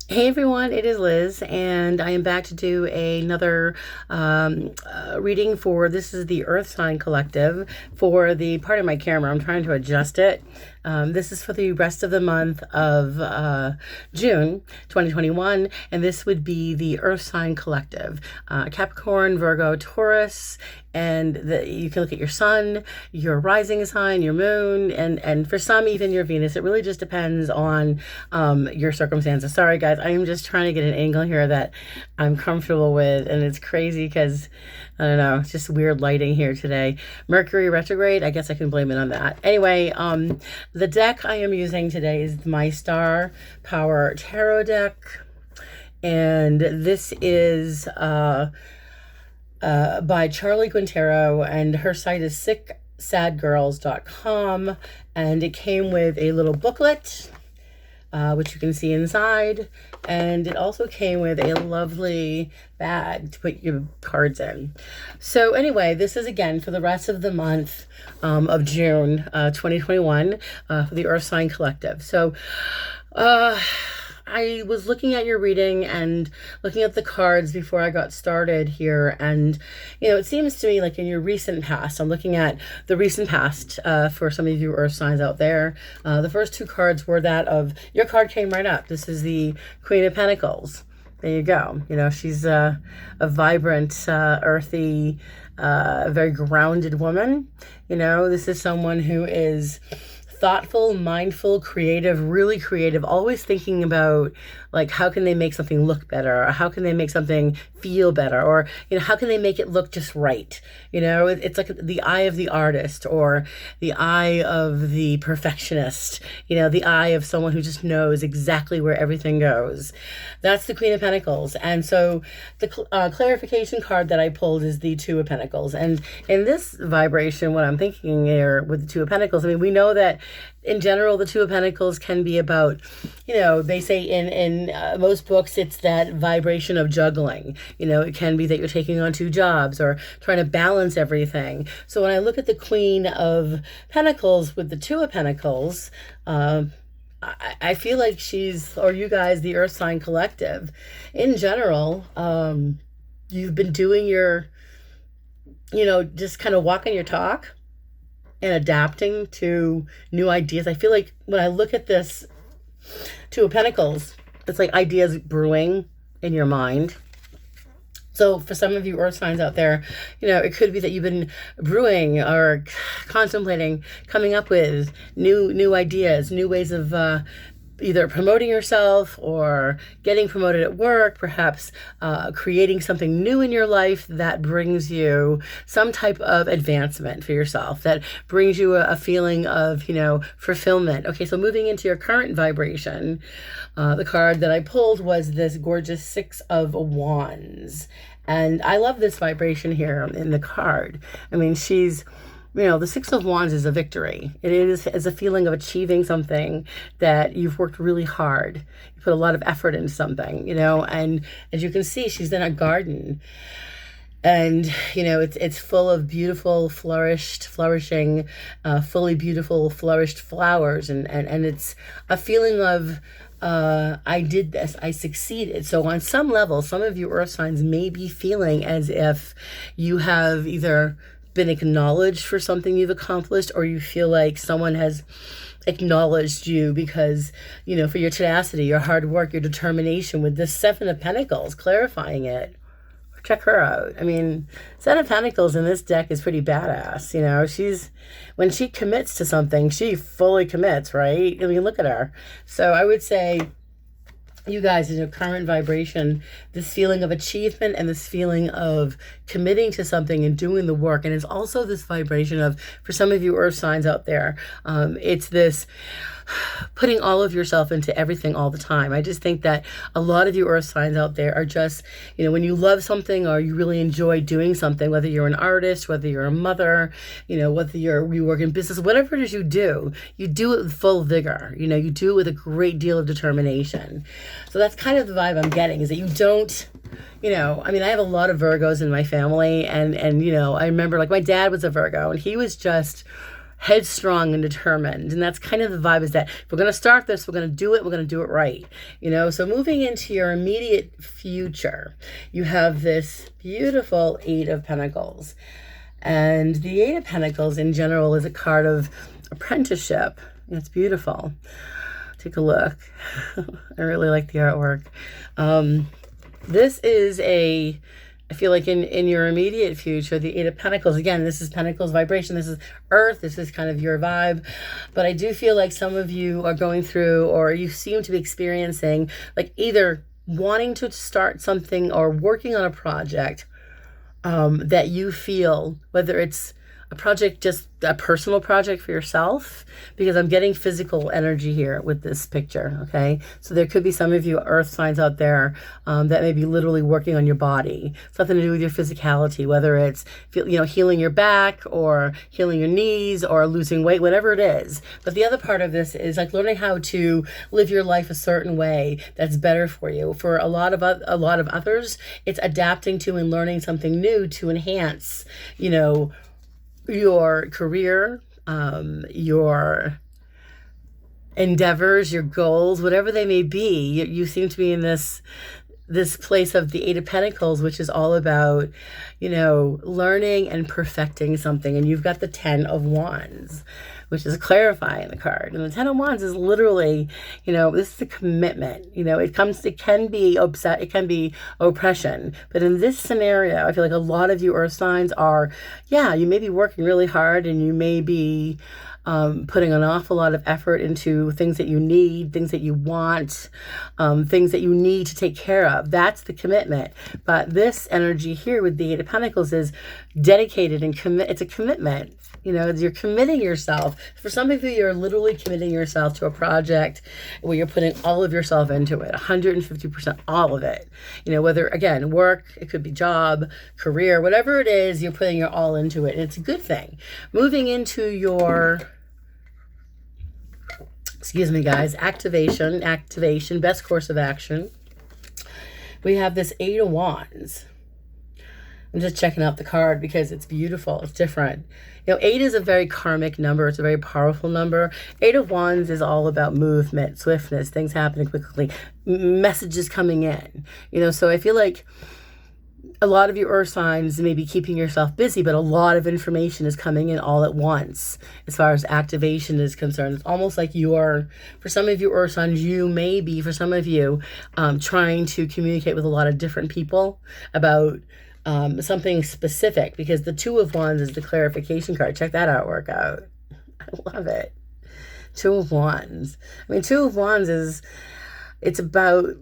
Hey everyone, it is Liz, and I am back to do another reading for this is the Earth Sign Collective for the part of my camera. I'm trying to adjust it. This is for the rest of the month of June 2021, and this would be the Earth Sign Collective Capricorn, Virgo, Taurus, and you can look at your sun, your rising sign, your moon, and for some even your Venus. It really just depends on your circumstances. Sorry guys, I am just trying to get an angle here that I'm comfortable with, and it's crazy because I don't know, it's just weird lighting here today. Mercury retrograde, I guess I can blame it on that. Anyway, the deck I am using today is my Star Power Tarot deck, and this is by Charlie Quintero, and her site is sicksadgirls.com, and it came with a little booklet, which you can see inside, and it also came with a lovely bag to put your cards in. So anyway, this is again for the rest of the month of June 2021 for the Earth Sign Collective. So I was looking at your reading and looking at the cards before I got started here, and it seems to me like in your recent past, I'm looking at the recent past for some of you Earth signs out there. The first two cards were that of your card came right up. This is the Queen of Pentacles. There you go. She's a vibrant, earthy, very grounded woman. This is someone who is thoughtful, mindful, creative, really creative, always thinking about like how can they make something look better, or how can they make something feel better, or how can they make it look just right. It's like the eye of the artist, or the eye of the perfectionist, the eye of someone who just knows exactly where everything goes. That's the Queen of Pentacles. And so the clarification card that I pulled is the Two of Pentacles. And in this vibration, what I'm thinking here with the Two of Pentacles, I mean, we know that in general, the Two of Pentacles can be about, they say in most books, it's that vibration of juggling. It can be that you're taking on two jobs or trying to balance everything. So when I look at the Queen of Pentacles with the Two of Pentacles, I feel like she's, or you guys, the Earth Sign Collective, in general, you've been doing your, just kind of walking your talk and adapting to new ideas. I feel like when I look at this Two of Pentacles, it's like ideas brewing in your mind. So for some of you Earth signs out there, it could be that you've been brewing or contemplating, coming up with new ideas, new ways of either promoting yourself or getting promoted at work, perhaps creating something new in your life that brings you some type of advancement for yourself, that brings you a feeling of, fulfillment. Okay, so moving into your current vibration, the card that I pulled was this gorgeous Six of Wands. And I love this vibration here in the card. I mean, she's, the Six of Wands is a victory. It is a feeling of achieving something that you've worked really hard. You put a lot of effort into something, and as you can see, she's in a garden. And, it's full of beautiful, flourishing, fully beautiful, flourished flowers. And it's a feeling of, I did this, I succeeded. So on some level, some of you Earth signs may be feeling as if you have either been acknowledged for something you've accomplished, or you feel like someone has acknowledged you because, for your tenacity, your hard work, your determination with this Seven of Pentacles, clarifying it. Check her out. I mean, Seven of Pentacles in this deck is pretty badass. She's, when she commits to something, she fully commits, right? I mean, look at her. So I would say, you guys, in your current vibration, this feeling of achievement and this feeling of committing to something and doing the work. And it's also this vibration of, for some of you Earth signs out there, it's this putting all of yourself into everything all the time. I just think that a lot of you Earth signs out there are just, when you love something or you really enjoy doing something, whether you're an artist, whether you're a mother, whether you work in business, whatever it is you do it with full vigor. You do it with a great deal of determination. So that's kind of the vibe I'm getting, is that you don't, I mean, I have a lot of Virgos in my family, and I remember like my dad was a Virgo, and he was just headstrong and determined. And that's kind of the vibe, is that if we're going to start this, we're going to do it. We're going to do it right. So moving into your immediate future, you have this beautiful Eight of Pentacles. And the Eight of Pentacles in general is a card of apprenticeship. It's beautiful. Take a look. I really like the artwork. This is I feel like in your immediate future, the Eight of Pentacles, again, this is Pentacles vibration. This is Earth. This is kind of your vibe. But I do feel like some of you are going through, or you seem to be experiencing, like either wanting to start something or working on a project that you feel, whether it's a project, just a personal project for yourself, because I'm getting physical energy here with this picture, okay? So there could be some of you earth signs out there that may be literally working on your body, something to do with your physicality, whether it's, healing your back or healing your knees or losing weight, whatever it is. But the other part of this is like learning how to live your life a certain way that's better for you. For a lot of others, it's adapting to and learning something new to enhance, your career, your endeavors, your goals, whatever they may be. You seem to be in this place of the Eight of Pentacles, which is all about, learning and perfecting something. And you've got the Ten of Wands, which is clarifying the card. And the Ten of Wands is literally, this is a commitment. It can be upset, it can be oppression. But in this scenario, I feel like a lot of you earth signs are, you may be working really hard, and you may be putting an awful lot of effort into things that you need, things that you want, things that you need to take care of. That's the commitment. But this energy here with the Eight of Pentacles is dedicated and it's a commitment. You're committing yourself. For some of you, you're literally committing yourself to a project where you're putting all of yourself into it, 150%, all of it. Whether, again, work, it could be job, career, whatever it is, you're putting your all into it. And it's a good thing. Moving into your, activation, best course of action. We have this Eight of Wands. I'm just checking out the card because it's beautiful. It's different. 8 is a very karmic number. It's a very powerful number. Eight of Wands is all about movement, swiftness, things happening quickly, messages coming in. So I feel like a lot of you earth signs may be keeping yourself busy, but a lot of information is coming in all at once as far as activation is concerned. It's almost like for some of you earth signs, you may be, for some of you, trying to communicate with a lot of different people about something specific, because the Two of Wands is the clarification card. Check that artwork out. I love it. Two of Wands. Two of Wands it's about,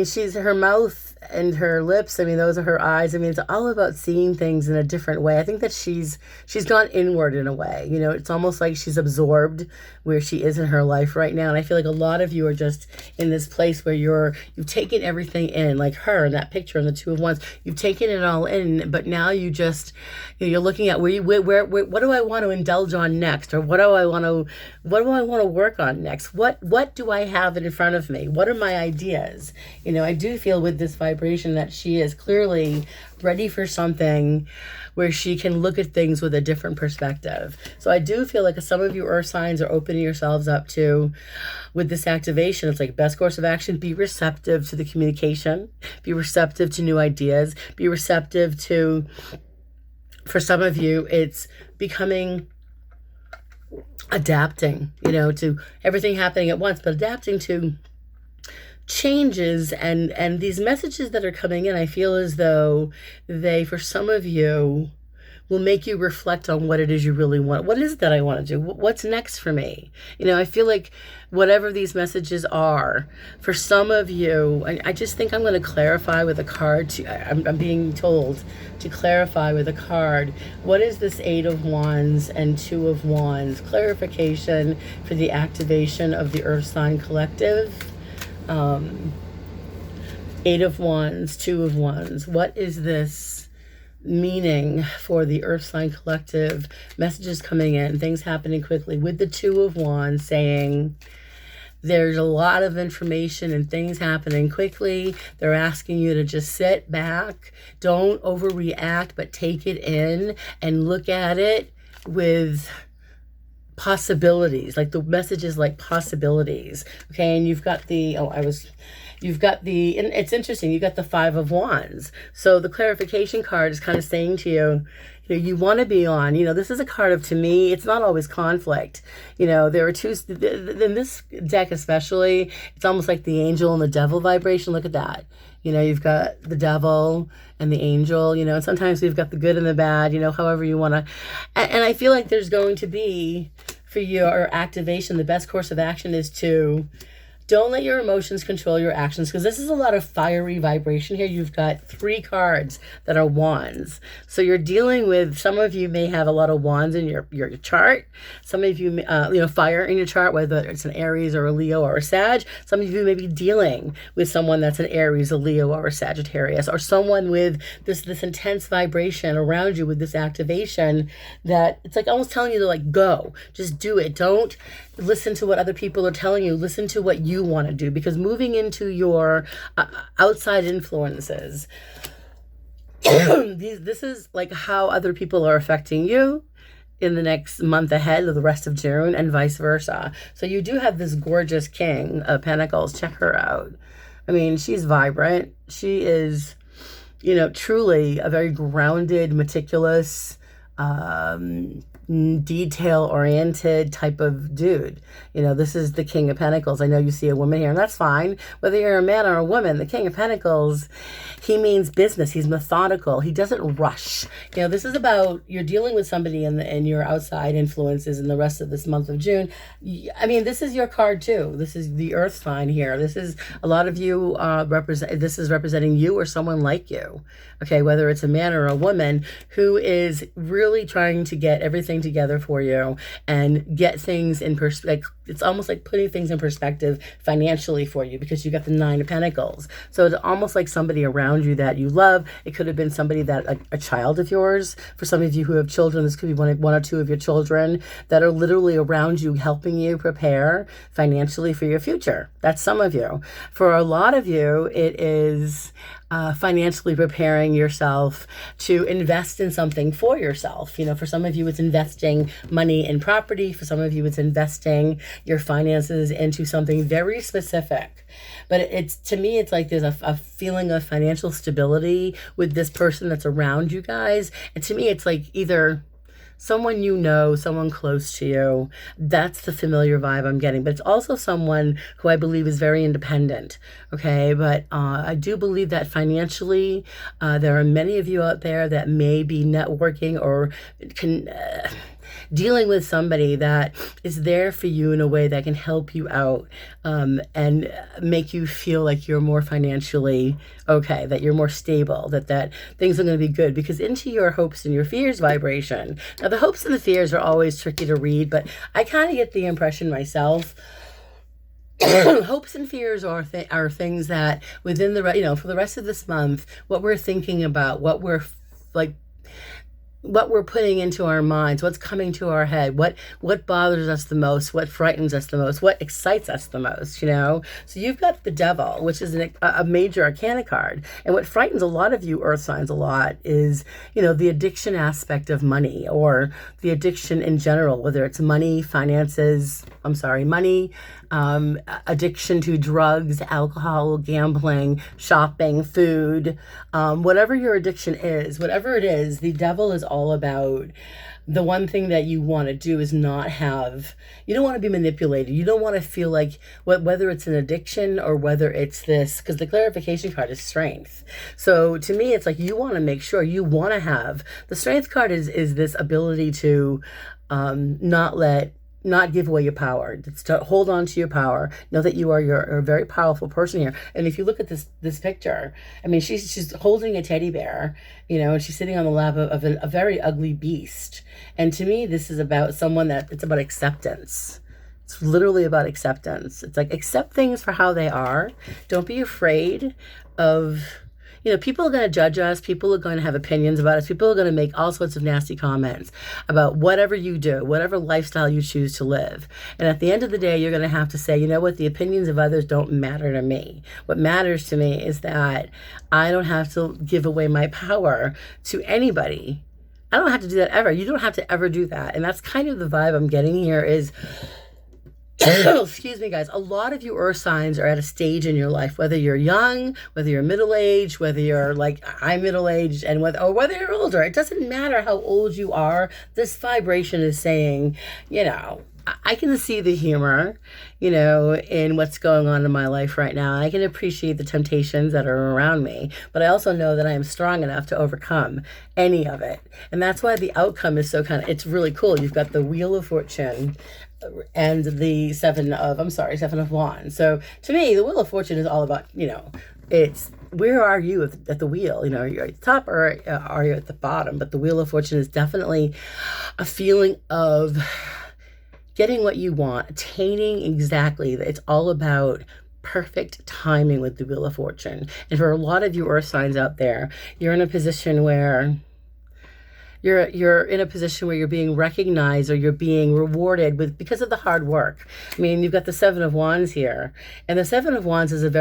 she's her mouth and her lips. Those are her eyes. It's all about seeing things in a different way. I think that she's gone inward in a way. It's almost like she's absorbed where she is in her life right now. And I feel like a lot of you are just in this place where you've taken everything in, like her in that picture in the Two of Wands. You've taken it all in, but now you just, you're looking at what do I want to indulge on next, or what do I want to work on next? What do I have in front of me? What are my ideas? I do feel with this vibration that she is clearly ready for something where she can look at things with a different perspective. So I do feel like some of you earth signs are opening yourselves up to, with this activation, it's like best course of action. Be receptive to the communication. Be receptive to new ideas. Be receptive to, for some of you, it's becoming adapting, to everything happening at once, but adapting to changes and these messages that are coming in. I feel as though they, for some of you, will make you reflect on what it is you really want. What is it that I want to do? What's next for me? I feel like whatever these messages are, for some of you, I just think I'm going to clarify with a card. I'm being told to clarify with a card. What is this Eight of Wands and Two of Wands? Clarification for the activation of the Earth Sign Collective. Eight of Wands, Two of Wands. What is this meaning for the Earth Sign Collective? Messages coming in, things happening quickly. With the Two of Wands saying there's a lot of information and things happening quickly. They're asking you to just sit back. Don't overreact, but take it in and look at it with possibilities, like the message is like possibilities. Okay, and you've got the and it's interesting, you got the Five of Wands. So the clarification card is kind of saying to you, you want to be on, this is a card of, to me, it's not always conflict. There are two, in this deck especially, it's almost like the angel and the devil vibration. Look at that. You've got the devil and the angel, and sometimes we've got the good and the bad, however you want to. And I feel like there's going to be, for your activation, the best course of action is to don't let your emotions control your actions, because this is a lot of fiery vibration here. You've got 3 cards that are wands. So you're dealing with, some of you may have a lot of wands in your chart. Some of you, fire in your chart, whether it's an Aries or a Leo or a Sag. Some of you may be dealing with someone that's an Aries, a Leo, or a Sagittarius, or someone with this intense vibration around you with this activation that it's like almost telling you to like go, just do it. Don't listen to what other people are telling you. Listen to what you want to do, because moving into your outside influences, this is like how other people are affecting you in the next month ahead of the rest of June, and vice versa. So you do have this gorgeous King of Pentacles. Check her out. I mean, she's vibrant. She is, truly a very grounded, meticulous, detail-oriented type of dude. This is the King of Pentacles. I know you see a woman here, and that's fine. Whether you're a man or a woman, the King of Pentacles, he means business. He's methodical. He doesn't rush. This is about, you're dealing with somebody in your outside influences in the rest of this month of June. I mean, this is your card too. This is the Earth sign here. This is, a lot of you this is representing you or someone like you. Okay, whether it's a man or a woman who is really trying to get everything together for you and get things in perspective. It's almost like putting things in perspective financially for you, because you got the 9 of Pentacles. So it's almost like somebody around you that you love. It could have been somebody that a child of yours. For some of you who have children, this could be one or two of your children that are literally around you, helping you prepare financially for your future. That's some of you. For a lot of you, it is financially preparing yourself to invest in something for yourself. For some of you, it's investing money in property. For some of you, it's investing your finances into something very specific. But it's, to me, it's like there's a feeling of financial stability with this person that's around you guys. And to me, it's like either someone someone close to you. That's the familiar vibe I'm getting. But it's also someone who I believe is very independent. Okay, but I do believe that financially, there are many of you out there that may be networking or dealing with somebody that is there for you in a way that can help you out and make you feel like you're more financially okay, that you're more stable, that things are going to be good, because into your hopes and your fears vibration. Now, the hopes and the fears are always tricky to read, but I kind of get the impression myself hopes and fears are things that within the, for the rest of this month, what we're thinking about, what we're putting into our minds, what's coming to our head, what bothers us the most, what frightens us the most, what excites us the most, So you've got the Devil, which is a major arcana card. And what frightens a lot of you Earth signs a lot is, the addiction aspect of money, or the addiction in general, whether it's money, addiction to drugs, alcohol, gambling, shopping, food, whatever your addiction is, whatever it is, the Devil is all about. The one thing that you want to do is you don't want to be manipulated. You don't want to feel like, whether it's an addiction or whether it's this, because the clarification card is strength. So to me, it's like you want to make sure you want to have, the strength card is this ability to not give away your power. It's to hold on to your power. Know that you're a very powerful person here. And if you look at this picture, I mean, she's holding a teddy bear, and she's sitting on the lap of a very ugly beast. And to me, this is about it's about acceptance. It's literally about acceptance. It's like, accept things for how they are. Don't be afraid of, people are going to judge us. People are going to have opinions about us. People are going to make all sorts of nasty comments about whatever you do, whatever lifestyle you choose to live. And at the end of the day, you're going to have to say, the opinions of others don't matter to me. What matters to me is that I don't have to give away my power to anybody I don't have to do that ever. You don't have to ever do that. And that's kind of the vibe I'm getting here is, excuse me, guys, a lot of you earth signs are at a stage in your life, whether you're young, whether you're middle-aged, whether you're like I'm middle-aged, and whether you're older. It doesn't matter how old you are. This vibration is saying, you know, I can see the humor, you know, in what's going on in my life right now. I can appreciate the temptations that are around me, but I also know that I am strong enough to overcome any of it. And that's why the outcome is so it's really cool. You've got the Wheel of Fortune and the Seven of Wands. So to me, the Wheel of Fortune is all about, you know, it's where are you at the wheel? You know, are you at the top or are you at the bottom? But the Wheel of Fortune is definitely a feeling of getting what you want, attaining exactly. It's all about perfect timing with the Wheel of Fortune. And for a lot of you earth signs out there, you're in a position where you're being recognized or you're being rewarded because of the hard work. I mean, you've got the Seven of Wands here, and the Seven of Wands is it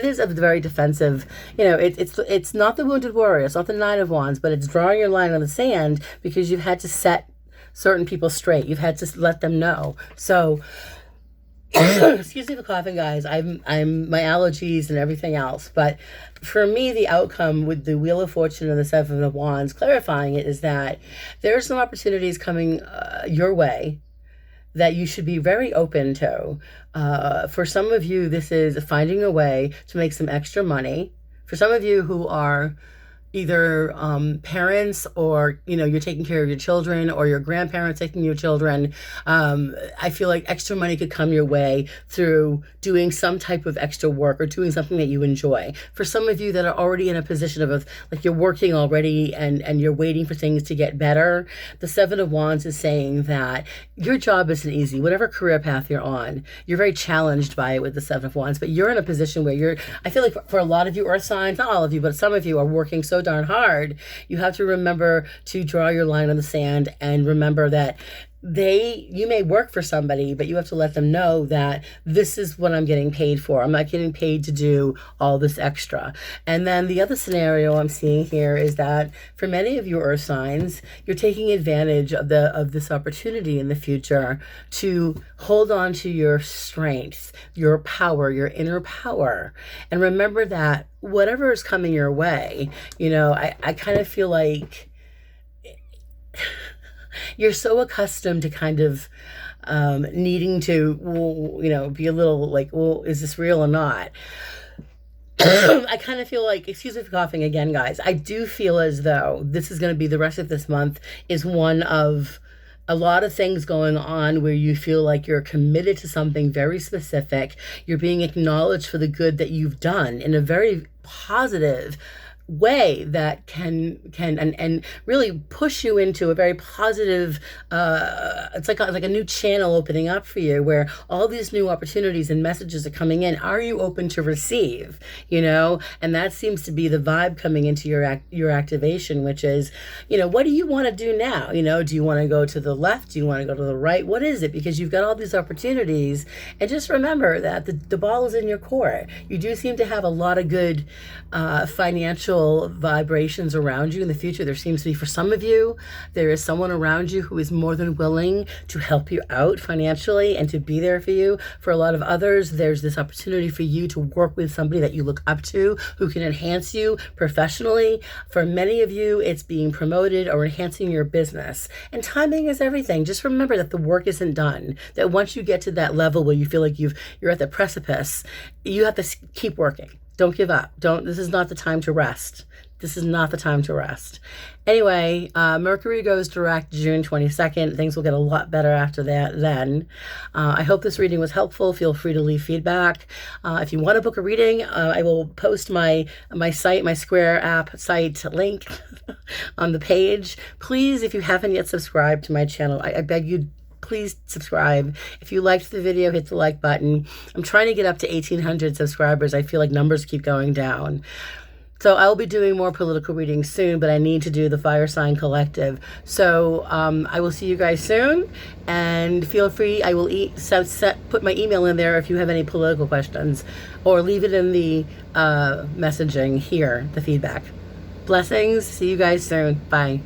is a very defensive, you know, it's not the Wounded Warrior, it's not the Nine of Wands, but it's drawing your line on the sand because you've had to set certain people straight. You've had to let them know. So excuse me for coughing, guys. I'm my allergies and everything else. But for me, the outcome with the Wheel of Fortune and the Seven of Wands, clarifying it, is that there are some opportunities coming your way that you should be very open to. For some of you, this is finding a way to make some extra money. For some of you who are either parents, or you know, you're taking care of your children, or your grandparents taking your children, I feel like extra money could come your way through doing some type of extra work or doing something that you enjoy. For some of you that are already in a position of like you're working already and you're waiting for things to get better, the Seven of Wands is saying that your job isn't easy. Whatever career path you're on, you're very challenged by it with the Seven of Wands, but you're in a position where I feel like for a lot of you earth signs, not all of you, but some of you are working so darn hard. You have to remember to draw your line on the sand and remember that you may work for somebody, but you have to let them know that this is what I'm getting paid for. I'm not getting paid to do all this extra. And then the other scenario I'm seeing here is that for many of you earth signs, you're taking advantage of this opportunity in the future to hold on to your strengths, your power, your inner power. And remember that whatever is coming your way, you know, I kind of feel like you're so accustomed to kind of needing to, you know, be a little like, well, is this real or not? I kind of feel like, excuse me for coughing again, guys, I do feel as though this is going to be the rest of this month is one of a lot of things going on where you feel like you're committed to something very specific. You're being acknowledged for the good that you've done in a very positive way that can and really push you into a very positive it's like a new channel opening up for you where all these new opportunities and messages are coming in. Are you open to receive, you know? And that seems to be the vibe coming into your activation, which is, you know, what do you want to do now? You know, do you want to go to the left? Do you want to go to the right? What is it? Because you've got all these opportunities, and just remember that the ball is in your court. You do seem to have a lot of good financial vibrations around you in the future. There seems to be, for some of you, there is someone around you who is more than willing to help you out financially and to be there for you. For a lot of others, there's this opportunity for you to work with somebody that you look up to who can enhance you professionally. For many of you, it's being promoted or enhancing your business. And timing is everything. Just remember that the work isn't done. That once you get to that level where you feel like you're at the precipice, you have to keep working. Don't give up. This is not the time to rest. This is not the time to rest. Anyway, Mercury goes direct June 22nd. Things will get a lot better after that then. I hope this reading was helpful. Feel free to leave feedback. If you want to book a reading, I will post my site, my Square app site link on the page. Please, if you haven't yet subscribed to my channel, I beg you, please subscribe. If you liked the video, hit the like button. I'm trying to get up to 1,800 subscribers. I feel like numbers keep going down. So I'll be doing more political readings soon, but I need to do the Fire Sign Collective. So I will see you guys soon, and feel free. I will put my email in there if you have any political questions, or leave it in the messaging here, the feedback. Blessings. See you guys soon. Bye.